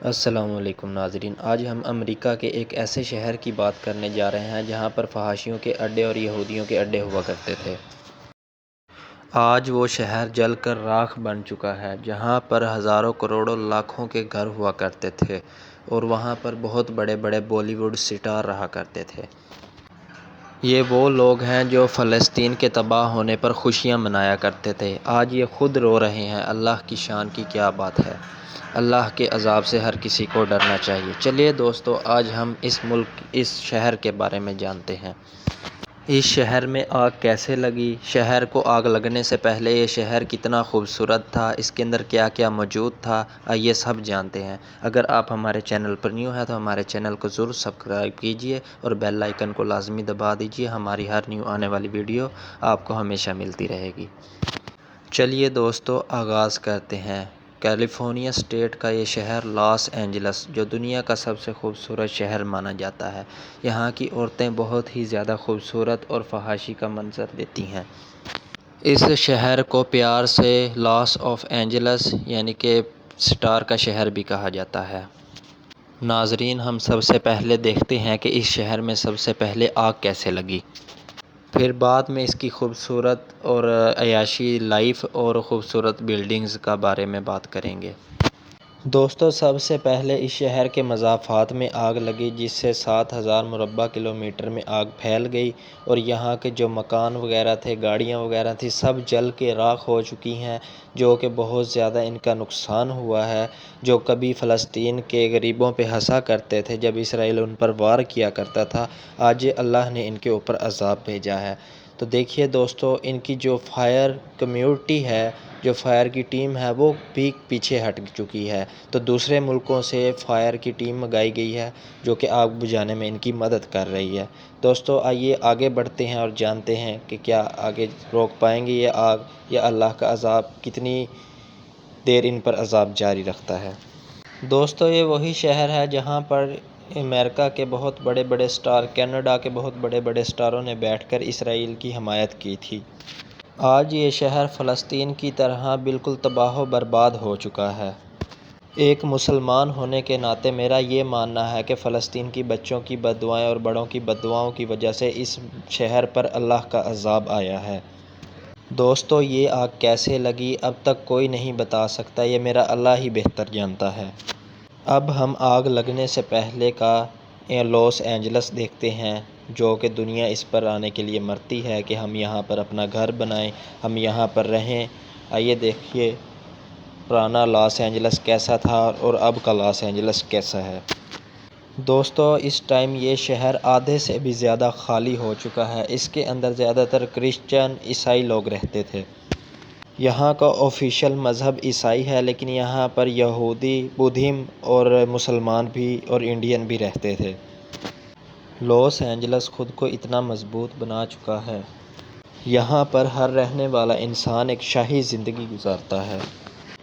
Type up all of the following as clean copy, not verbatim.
السلام علیکم ناظرین، آج ہم امریکہ کے ایک ایسے شہر کی بات کرنے جا رہے ہیں جہاں پر فحاشیوں کے اڈے اور یہودیوں کے اڈے ہوا کرتے تھے۔ آج وہ شہر جل کر راکھ بن چکا ہے، جہاں پر ہزاروں کروڑوں لاکھوں کے گھر ہوا کرتے تھے اور وہاں پر بہت بڑے بڑے بالی ووڈ سٹار رہا کرتے تھے۔ یہ وہ لوگ ہیں جو فلسطین کے تباہ ہونے پر خوشیاں منایا کرتے تھے، آج یہ خود رو رہے ہیں۔ اللہ کی شان کی کیا بات ہے! اللہ کے عذاب سے ہر کسی کو ڈرنا چاہیے۔ چلیے دوستو، آج ہم اس شہر کے بارے میں جانتے ہیں۔ اس شہر میں آگ کیسے لگی؟ شہر کو آگ لگنے سے پہلے یہ شہر کتنا خوبصورت تھا، اس کے اندر کیا کیا موجود تھا، آئیے سب جانتے ہیں۔ اگر آپ ہمارے چینل پر نیو ہیں تو ہمارے چینل کو ضرور سبسکرائب کیجئے اور بیل آئیکن کو لازمی دبا دیجئے، ہماری ہر نیو آنے والی ویڈیو آپ کو ہمیشہ ملتی رہے گی۔ چلیے دوستو، آغاز کرتے ہیں۔ کیلیفورنیا اسٹیٹ کا یہ شہر لاس اینجلس، جو دنیا کا سب سے خوبصورت شہر مانا جاتا ہے۔ یہاں کی عورتیں بہت ہی زیادہ خوبصورت اور فحاشی کا منظر دیتی ہیں۔ اس شہر کو پیار سے لاس آف اینجلس یعنی کہ سٹار کا شہر بھی کہا جاتا ہے۔ ناظرین، ہم سب سے پہلے دیکھتے ہیں کہ اس شہر میں سب سے پہلے آگ کیسے لگی۔ پھر بعد میں اس کی خوبصورت اور عیاشی لائف اور خوبصورت بلڈنگز کا بارے میں بات کریں گے۔ دوستو، سب سے پہلے اس شہر کے مضافات میں آگ لگی، جس سے 7,000 مربع کلومیٹر میں آگ پھیل گئی اور یہاں کے جو مکان وغیرہ تھے، گاڑیاں وغیرہ تھیں، سب جل کے راکھ ہو چکی ہیں، جو کہ بہت زیادہ ان کا نقصان ہوا ہے۔ جو کبھی فلسطین کے غریبوں پہ ہنسا کرتے تھے جب اسرائیل ان پر وار کیا کرتا تھا، آج اللہ نے ان کے اوپر عذاب بھیجا ہے۔ تو دیکھیے دوستو، ان کی جو فائر کمیونٹی ہے، جو فائر کی ٹیم ہے، وہ بھی پیچھے ہٹ چکی ہے۔ تو دوسرے ملکوں سے فائر کی ٹیم منگائی گئی ہے جو کہ آگ بجھانے میں ان کی مدد کر رہی ہے۔ دوستو، آئیے آگے بڑھتے ہیں اور جانتے ہیں کہ کیا آگے روک پائیں گے یہ آگ، یا اللہ کا عذاب کتنی دیر ان پر عذاب جاری رکھتا ہے۔ دوستو، یہ وہی شہر ہے جہاں پر امریکہ کے بہت بڑے بڑے سٹار، کینیڈا کے بہت بڑے بڑے سٹاروں نے بیٹھ کر اسرائیل کی حمایت کی تھی۔ آج یہ شہر فلسطین کی طرح بالکل تباہ و برباد ہو چکا ہے۔ ایک مسلمان ہونے کے ناطے میرا یہ ماننا ہے کہ فلسطین کی بچوں کی بد دعائیں اور بڑوں کی بد دعاؤں کی وجہ سے اس شہر پر اللہ کا عذاب آیا ہے۔ دوستو، یہ آگ کیسے لگی اب تک کوئی نہیں بتا سکتا، یہ میرا اللہ ہی بہتر جانتا ہے۔ اب ہم آگ لگنے سے پہلے کا لاس اینجلس دیکھتے ہیں، جو کہ دنیا اس پر آنے کے لیے مرتی ہے کہ ہم یہاں پر اپنا گھر بنائیں، ہم یہاں پر رہیں۔ آئیے دیکھیے پرانا لاس اینجلس کیسا تھا اور اب کا لاس اینجلس کیسا ہے۔ دوستو، اس ٹائم یہ شہر آدھے سے بھی زیادہ خالی ہو چکا ہے۔ اس کے اندر زیادہ تر کرسچن، عیسائی لوگ رہتے تھے۔ یہاں کا آفیشیل مذہب عیسائی ہے، لیکن یہاں پر یہودی، بدھزم اور مسلمان بھی اور انڈین بھی رہتے تھے۔ لاس اینجلس خود کو اتنا مضبوط بنا چکا ہے، یہاں پر ہر رہنے والا انسان ایک شاہی زندگی گزارتا ہے۔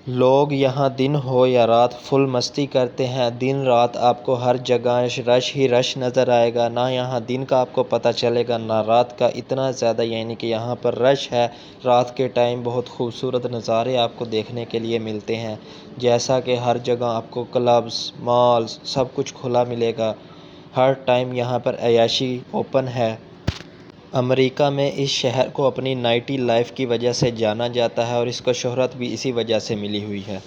لوگ یہاں دن ہو یا رات فل مستی کرتے ہیں۔ دن رات آپ کو ہر جگہ رش ہی رش نظر آئے گا، نہ یہاں دن کا آپ کو پتہ چلے گا نہ رات کا۔ اتنا زیادہ یعنی کہ یہاں پر رش ہے۔ رات کے ٹائم بہت خوبصورت نظارے آپ کو دیکھنے کے لیے ملتے ہیں، جیسا کہ ہر جگہ آپ کو کلبز، مالز، سب کچھ کھلا ملے گا۔ ہر ٹائم یہاں پر عیاشی اوپن ہے۔ امریکہ میں اس شہر کو اپنی نائٹی لائف کی وجہ سے جانا جاتا ہے اور اس کو شہرت بھی اسی وجہ سے ملی ہوئی ہے۔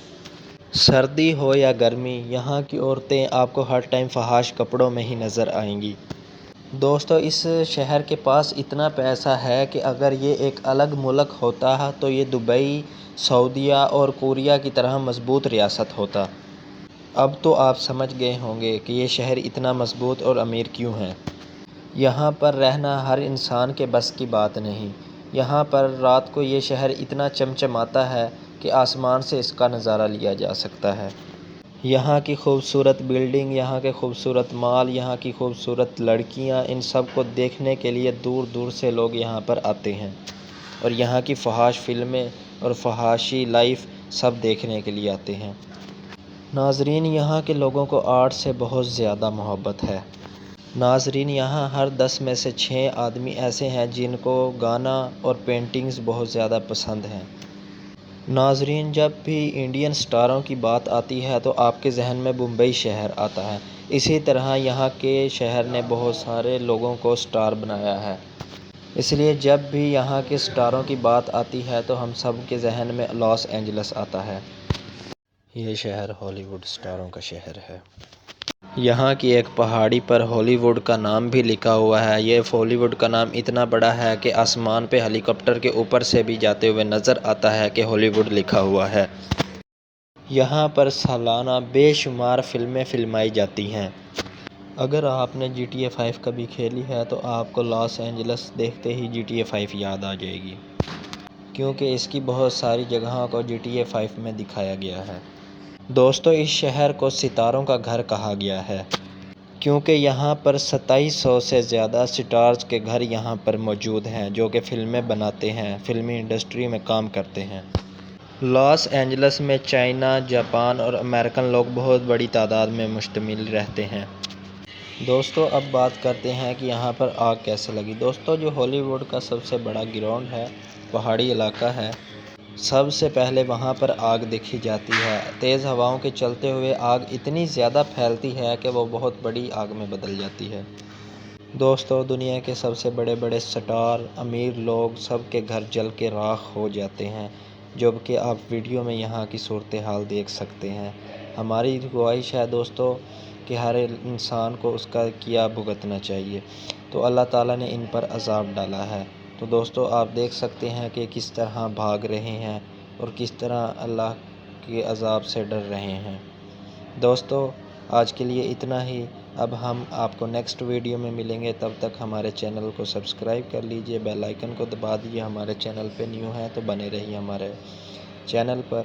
سردی ہو یا گرمی، یہاں کی عورتیں آپ کو ہر ٹائم فحاش کپڑوں میں ہی نظر آئیں گی۔ دوستو، اس شہر کے پاس اتنا پیسہ ہے کہ اگر یہ ایک الگ ملک ہوتا تو یہ دبئی، سعودیہ اور کوریا کی طرح مضبوط ریاست ہوتا۔ اب تو آپ سمجھ گئے ہوں گے کہ یہ شہر اتنا مضبوط اور امیر کیوں ہے۔ یہاں پر رہنا ہر انسان کے بس کی بات نہیں۔ یہاں پر رات کو یہ شہر اتنا چمچماتا ہے کہ آسمان سے اس کا نظارہ لیا جا سکتا ہے۔ یہاں کی خوبصورت بلڈنگ، یہاں کے خوبصورت مال، یہاں کی خوبصورت لڑکیاں، ان سب کو دیکھنے کے لیے دور دور سے لوگ یہاں پر آتے ہیں اور یہاں کی فحاش فلمیں اور فحاشی لائف سب دیکھنے کے لیے آتے ہیں۔ ناظرین، یہاں کے لوگوں کو آرٹ سے بہت زیادہ محبت ہے۔ ناظرین، یہاں ہر 10 میں سے 6 آدمی ایسے ہیں جن کو گانا اور پینٹنگز بہت زیادہ پسند ہیں۔ ناظرین، جب بھی انڈین سٹاروں کی بات آتی ہے تو آپ کے ذہن میں ممبئی شہر آتا ہے۔ اسی طرح یہاں کے شہر نے بہت سارے لوگوں کو سٹار بنایا ہے، اس لیے جب بھی یہاں کے سٹاروں کی بات آتی ہے تو ہم سب کے ذہن میں لاس اینجلس آتا ہے۔ یہ شہر ہالی ووڈ سٹاروں کا شہر ہے۔ یہاں کی ایک پہاڑی پر ہالی ووڈ کا نام بھی لکھا ہوا ہے۔ یہ ہالی ووڈ کا نام اتنا بڑا ہے کہ آسمان پہ ہیلی کاپٹر کے اوپر سے بھی جاتے ہوئے نظر آتا ہے کہ ہالی ووڈ لکھا ہوا ہے۔ یہاں پر سالانہ بے شمار فلمیں فلمائی جاتی ہیں۔ اگر آپ نے GTA 5 کبھی کھیلی ہے تو آپ کو لاس اینجلس دیکھتے ہی GTA 5 یاد آ جائے گی، کیونکہ اس کی بہت ساری جگہوں کو GTA 5 میں دکھایا گیا ہے۔ دوستو، اس شہر کو ستاروں کا گھر کہا گیا ہے، کیونکہ یہاں پر 2700 سے زیادہ سٹارز کے گھر یہاں پر موجود ہیں جو کہ فلمیں بناتے ہیں، فلمی انڈسٹری میں کام کرتے ہیں۔ لاس اینجلس میں چائنا، جاپان اور امریکن لوگ بہت بڑی تعداد میں مشتمل رہتے ہیں۔ دوستو، اب بات کرتے ہیں کہ یہاں پر آگ کیسے لگی۔ دوستو، جو ہالی ووڈ کا سب سے بڑا گراؤنڈ ہے، پہاڑی علاقہ ہے، سب سے پہلے وہاں پر آگ دیکھی جاتی ہے۔ تیز ہواؤں کے چلتے ہوئے آگ اتنی زیادہ پھیلتی ہے کہ وہ بہت بڑی آگ میں بدل جاتی ہے۔ دوستو، دنیا کے سب سے بڑے بڑے سٹار، امیر لوگ، سب کے گھر جل کے راکھ ہو جاتے ہیں، جبکہ آپ ویڈیو میں یہاں کی صورتحال دیکھ سکتے ہیں۔ ہماری خواہش ہے دوستو کہ ہر انسان کو اس کا کیا بھگتنا چاہیے، تو اللہ تعالیٰ نے ان پر عذاب ڈالا ہے۔ تو دوستو، آپ دیکھ سکتے ہیں کہ کس طرح بھاگ رہے ہیں اور کس طرح اللہ کے عذاب سے ڈر رہے ہیں۔ دوستو، آج کے لیے اتنا ہی۔ اب ہم آپ کو نیکسٹ ویڈیو میں ملیں گے، تب تک ہمارے چینل کو سبسکرائب کر لیجئے، بیل آئیکن کو دبا دیجئے۔ ہمارے چینل پہ نیو ہیں تو بنے رہیے ہمارے چینل پر۔